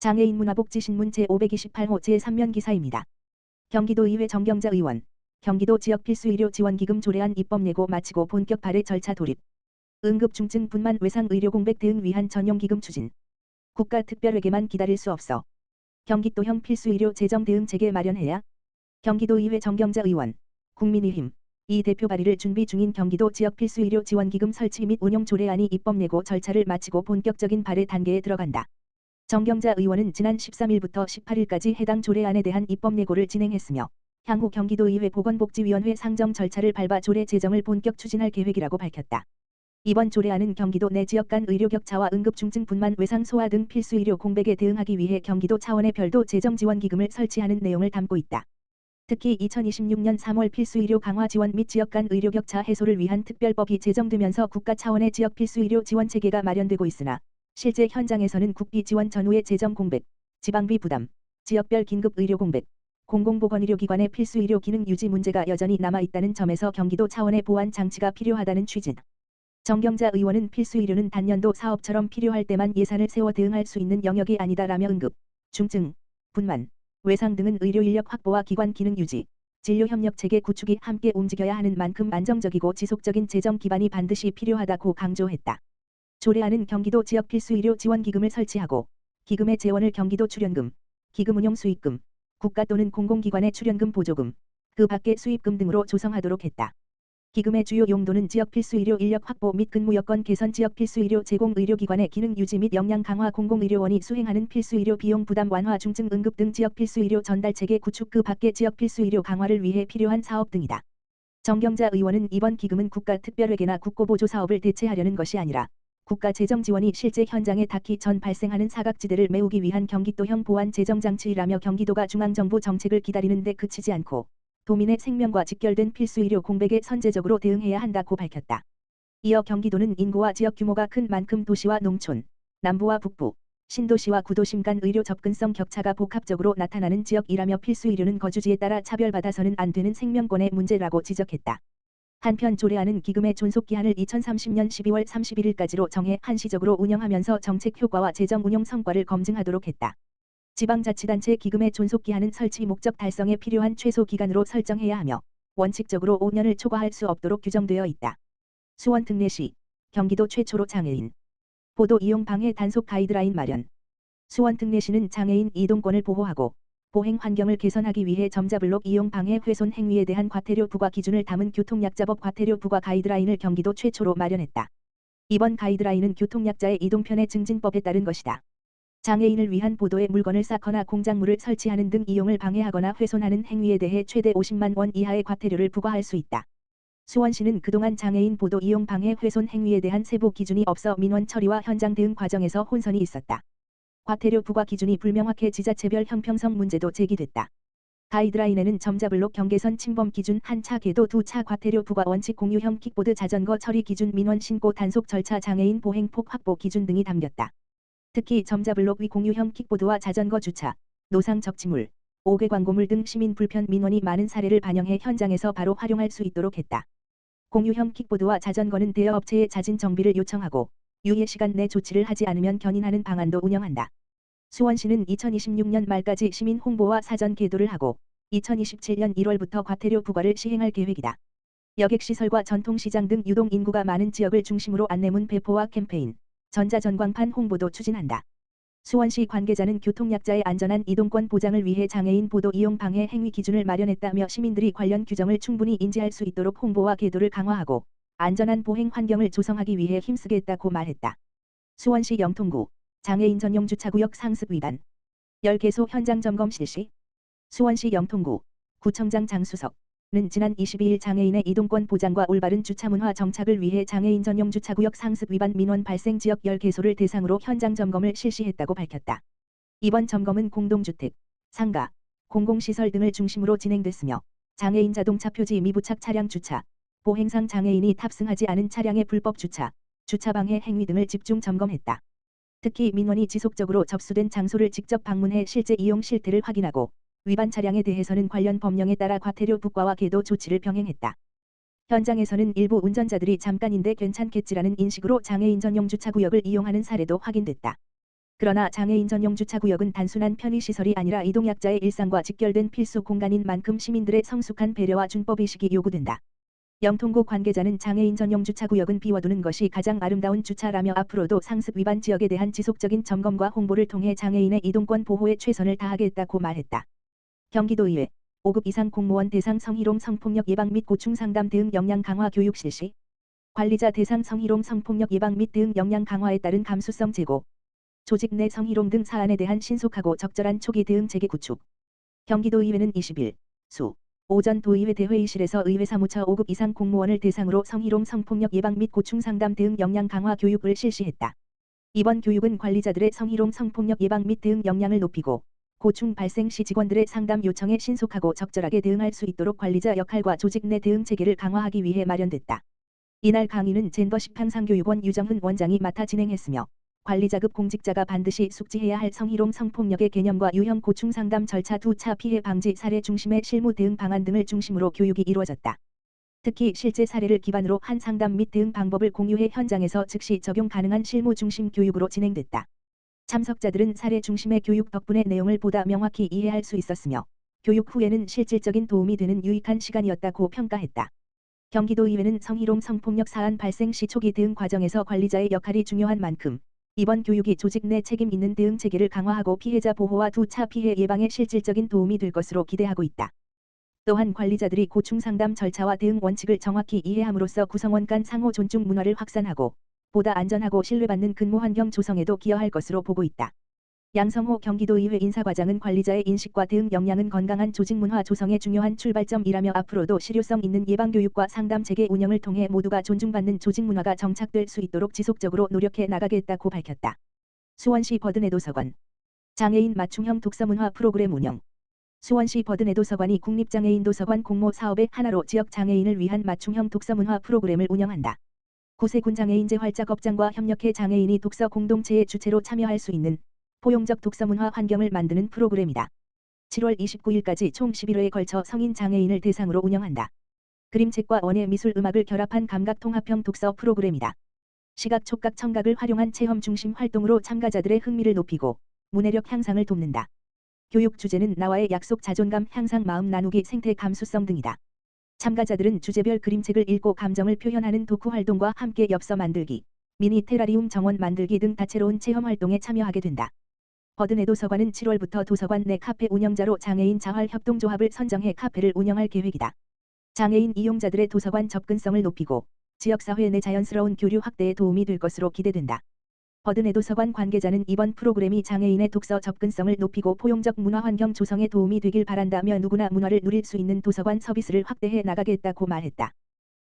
장애인 문화복지신문 제528호 제3면 기사입니다. 경기도의회 정경자 의원, 경기도 지역 필수의료 지원기금 조례안 입법 예고 마치고 본격 발의 절차 돌입. 응급중증 분만 외상 의료 공백 대응 위한 전용기금 추진. 국가 특별회계만 기다릴 수 없어. 경기도형 필수의료 재정 대응 체계 마련해야. 경기도의회 정경자 의원, 국민의힘 이 대표 발의를 준비 중인 경기도 지역 필수의료 지원기금 설치 및 운영 조례안이 입법 예고 절차를 마치고 본격적인 발의 단계에 들어간다. 정경자 의원은 지난 13일부터 18일까지 해당 조례안에 대한 입법 예고를 진행했으며 향후 경기도의회 보건복지위원회 상정 절차를 밟아 조례 제정을 본격 추진할 계획이라고 밝혔다. 이번 조례안은 경기도 내 지역 간 의료 격차와 응급중증 분만 외상 소아 등 필수의료 공백에 대응하기 위해 경기도 차원의 별도 재정지원기금을 설치하는 내용을 담고 있다. 특히 2026년 3월 필수의료 강화 지원 및 지역 간 의료 격차 해소를 위한 특별법이 제정되면서 국가 차원의 지역 필수의료 지원 체계가 마련되고 있으나 실제 현장에서는 국비 지원 전후의 재정 공백, 지방비 부담, 지역별 긴급 의료 공백, 공공보건의료기관의 필수의료 기능 유지 문제가 여전히 남아있다는 점에서 경기도 차원의 보완 장치가 필요하다는 취지. 정경자 의원은 필수의료는 단년도 사업처럼 필요할 때만 예산을 세워 대응할 수 있는 영역이 아니다라며 응급, 중증, 분만, 외상 등은 의료 인력 확보와 기관 기능 유지, 진료 협력 체계 구축이 함께 움직여야 하는 만큼 안정적이고 지속적인 재정 기반이 반드시 필요하다고 강조했다. 조례안은 경기도 지역 필수의료 지원기금을 설치하고 기금의 재원을 경기도 출연금, 기금 운용 수익금, 국가 또는 공공기관의 출연금 보조금, 그 밖의 수입금 등으로 조성하도록 했다. 기금의 주요 용도는 지역 필수의료 인력 확보 및 근무 여건 개선, 지역 필수의료 제공 의료기관의 기능 유지 및 역량 강화, 공공의료원이 수행하는 필수의료 비용 부담 완화, 중증 응급 등 지역 필수의료 전달 체계 구축, 그 밖의 지역 필수의료 강화를 위해 필요한 사업 등이다. 정경자 의원은 이번 기금은 국가 특별회계나 국고보조 사업을 대체하려는 것이 아니라 국가 재정 지원이 실제 현장에 닿기 전 발생하는 사각지대를 메우기 위한 경기도형 보완 재정장치라며 경기도가 중앙정부 정책을 기다리는 데 그치지 않고 도민의 생명과 직결된 필수의료 공백에 선제적으로 대응해야 한다고 밝혔다. 이어 경기도는 인구와 지역 규모가 큰 만큼 도시와 농촌, 남부와 북부, 신도시와 구도심 간 의료 접근성 격차가 복합적으로 나타나는 지역이라며 필수의료는 거주지에 따라 차별받아서는 안 되는 생명권의 문제라고 지적했다. 한편 조례안은 기금의 존속기한을 2030년 12월 31일까지로 정해 한시적으로 운영하면서 정책 효과와 재정 운용 성과를 검증하도록 했다. 지방자치단체 기금의 존속기한은 설치 목적 달성에 필요한 최소 기간으로 설정해야 하며 원칙적으로 5년을 초과할 수 없도록 규정되어 있다. 수원 특례시 경기도 최초로 장애인 보도 이용 방해 단속 가이드라인 마련. 수원 특례시는 장애인 이동권을 보호하고 보행 환경을 개선하기 위해 점자블록 이용 방해 훼손 행위에 대한 과태료 부과 기준을 담은 교통약자법 과태료 부과 가이드라인을 경기도 최초로 마련했다. 이번 가이드라인은 교통약자의 이동편의 증진법에 따른 것이다. 장애인을 위한 보도에 물건을 쌓거나 공작물을 설치하는 등 이용을 방해하거나 훼손하는 행위에 대해 최대 50만 원 이하의 과태료를 부과할 수 있다. 수원시는 그동안 장애인 보도 이용 방해 훼손 행위에 대한 세부 기준이 없어 민원 처리와 현장 대응 과정에서 혼선이 있었다. 과태료 부과 기준이 불명확해 지자체별 형평성 문제도 제기됐다. 가이드라인에는 점자블록 경계선 침범 기준, 한 차 궤도, 두 차 과태료 부과 원칙, 공유형 킥보드 자전거 처리 기준, 민원 신고 단속 절차, 장애인 보행폭 확보 기준 등이 담겼다. 특히 점자블록 위 공유형 킥보드와 자전거 주차, 노상 적치물, 5개 광고물 등 시민 불편 민원이 많은 사례를 반영해 현장에서 바로 활용할 수 있도록 했다. 공유형 킥보드와 자전거는 대여업체에 자진 정비를 요청하고 유예 시간 내 조치를 하지 않으면 견인하는 방안도 운영한다. 수원시는 2026년 말까지 시민 홍보와 사전 계도를 하고 2027년 1월부터 과태료 부과를 시행할 계획이다. 여객시설과 전통시장 등 유동 인구가 많은 지역을 중심으로 안내문 배포와 캠페인, 전자전광판 홍보도 추진한다. 수원시 관계자는 교통약자의 안전한 이동권 보장을 위해 장애인 보도 이용 방해 행위 기준을 마련했다며 시민들이 관련 규정을 충분히 인지할 수 있도록 홍보와 계도를 강화하고 안전한 보행 환경을 조성하기 위해 힘쓰겠다고 말했다. 수원시 영통구 장애인 전용 주차구역 상습 위반 10개소 현장 점검 실시. 수원시 영통구 구청장 장수석은 지난 22일 장애인의 이동권 보장과 올바른 주차 문화 정착을 위해 장애인 전용 주차구역 상습 위반 민원 발생 지역 10개소를 대상으로 현장 점검을 실시했다고 밝혔다. 이번 점검은 공동주택, 상가, 공공시설 등을 중심으로 진행됐으며 장애인 자동차 표지 미부착 차량 주차, 보행상 장애인이 탑승하지 않은 차량의 불법 주차, 주차방해 행위 등을 집중 점검했다. 특히 민원이 지속적으로 접수된 장소를 직접 방문해 실제 이용 실태를 확인하고 위반 차량에 대해서는 관련 법령에 따라 과태료 부과와 계도 조치를 병행했다. 현장에서는 일부 운전자들이 잠깐인데 괜찮겠지라는 인식으로 장애인 전용 주차구역을 이용하는 사례도 확인됐다. 그러나 장애인 전용 주차구역은 단순한 편의시설이 아니라 이동약자의 일상과 직결된 필수 공간인 만큼 시민들의 성숙한 배려와 준법의식이 요구된다. 영통고 관계자는 장애인 전용 주차구역은 비워두는 것이 가장 아름다운 주차라며 앞으로도 상습 위반 지역에 대한 지속적인 점검과 홍보를 통해 장애인의 이동권 보호에 최선을 다하겠다고 말했다. 경기도의회 5급 이상 공무원 대상 성희롱 성폭력 예방 및 고충 상담 대응 역량 강화 교육 실시. 관리자 대상 성희롱 성폭력 예방 및 대응 역량 강화에 따른 감수성 제고. 조직 내 성희롱 등 사안에 대한 신속하고 적절한 초기 대응 체계 구축. 경기도의회는 20일 수 오전 도의회 대회의실에서 의회 사무처 5급 이상 공무원을 대상으로 성희롱 성폭력 예방 및 고충 상담 대응 역량 강화 교육을 실시했다. 이번 교육은 관리자들의 성희롱 성폭력 예방 및 대응 역량을 높이고 고충 발생 시 직원들의 상담 요청에 신속하고 적절하게 대응할 수 있도록 관리자 역할과 조직 내 대응 체계를 강화하기 위해 마련됐다. 이날 강의는 젠더 10향상교육원 유정훈 원장이 맡아 진행했으며 관리자급 공직자가 반드시 숙지해야 할 성희롱 성폭력의 개념과 유형 고충 상담 절차 2차 피해 방지 사례 중심의 실무 대응 방안 등을 중심으로 교육이 이루어졌다. 특히 실제 사례를 기반으로 한 상담 및 대응 방법을 공유해 현장에서 즉시 적용 가능한 실무 중심 교육으로 진행됐다. 참석자들은 사례 중심의 교육 덕분에 내용을 보다 명확히 이해할 수 있었으며 교육 후에는 실질적인 도움이 되는 유익한 시간이었다고 평가했다. 경기도의회는 성희롱 성폭력 사안 발생 시 초기 대응 과정에서 관리자의 역할이 중요한 만큼 이번 교육이 조직 내 책임 있는 대응 체계를 강화하고 피해자 보호와 2차 피해 예방에 실질적인 도움이 될 것으로 기대하고 있다. 또한 관리자들이 고충 상담 절차와 대응 원칙을 정확히 이해함으로써 구성원 간 상호 존중 문화를 확산하고 보다 안전하고 신뢰받는 근무 환경 조성에도 기여할 것으로 보고 있다. 양성호 경기도의회 인사과장은 관리자의 인식과 대응 역량은 건강한 조직 문화 조성의 중요한 출발점이라며 앞으로도 실효성 있는 예방교육과 상담 체계 운영을 통해 모두가 존중받는 조직 문화가 정착될 수 있도록 지속적으로 노력해 나가겠다고 밝혔다. 수원시 버든애 도서관 장애인 맞춤형 독서문화 프로그램 운영. 수원시 버든애 도서관이 국립장애인 도서관 공모 사업의 하나로 지역 장애인을 위한 맞춤형 독서문화 프로그램을 운영한다. 구세군 장애인제 활작업장과 협력해 장애인이 독서 공동체의 주체로 참여할 수 있는 포용적 독서문화 환경을 만드는 프로그램이다. 7월 29일까지 총 11회에 걸쳐 성인 장애인을 대상으로 운영한다. 그림책과 원예 미술 음악을 결합한 감각 통합형 독서 프로그램이다. 시각 촉각 청각을 활용한 체험 중심 활동으로 참가자들의 흥미를 높이고 문해력 향상을 돕는다. 교육 주제는 나와의 약속 자존감 향상 마음 나누기 생태 감수성 등이다. 참가자들은 주제별 그림책을 읽고 감정을 표현하는 독후 활동과 함께 엽서 만들기, 미니 테라리움 정원 만들기 등 다채로운 체험 활동에 참여하게 된다. 버든애 도서관은 7월부터 도서관 내 카페 운영자로 장애인 자활협동조합을 선정해 카페를 운영할 계획이다. 장애인 이용자들의 도서관 접근성을 높이고 지역사회 내 자연스러운 교류 확대에 도움이 될 것으로 기대된다. 버든애 도서관 관계자는 이번 프로그램이 장애인의 독서 접근성을 높이고 포용적 문화 환경 조성에 도움이 되길 바란다며 누구나 문화를 누릴 수 있는 도서관 서비스를 확대해 나가겠다고 말했다.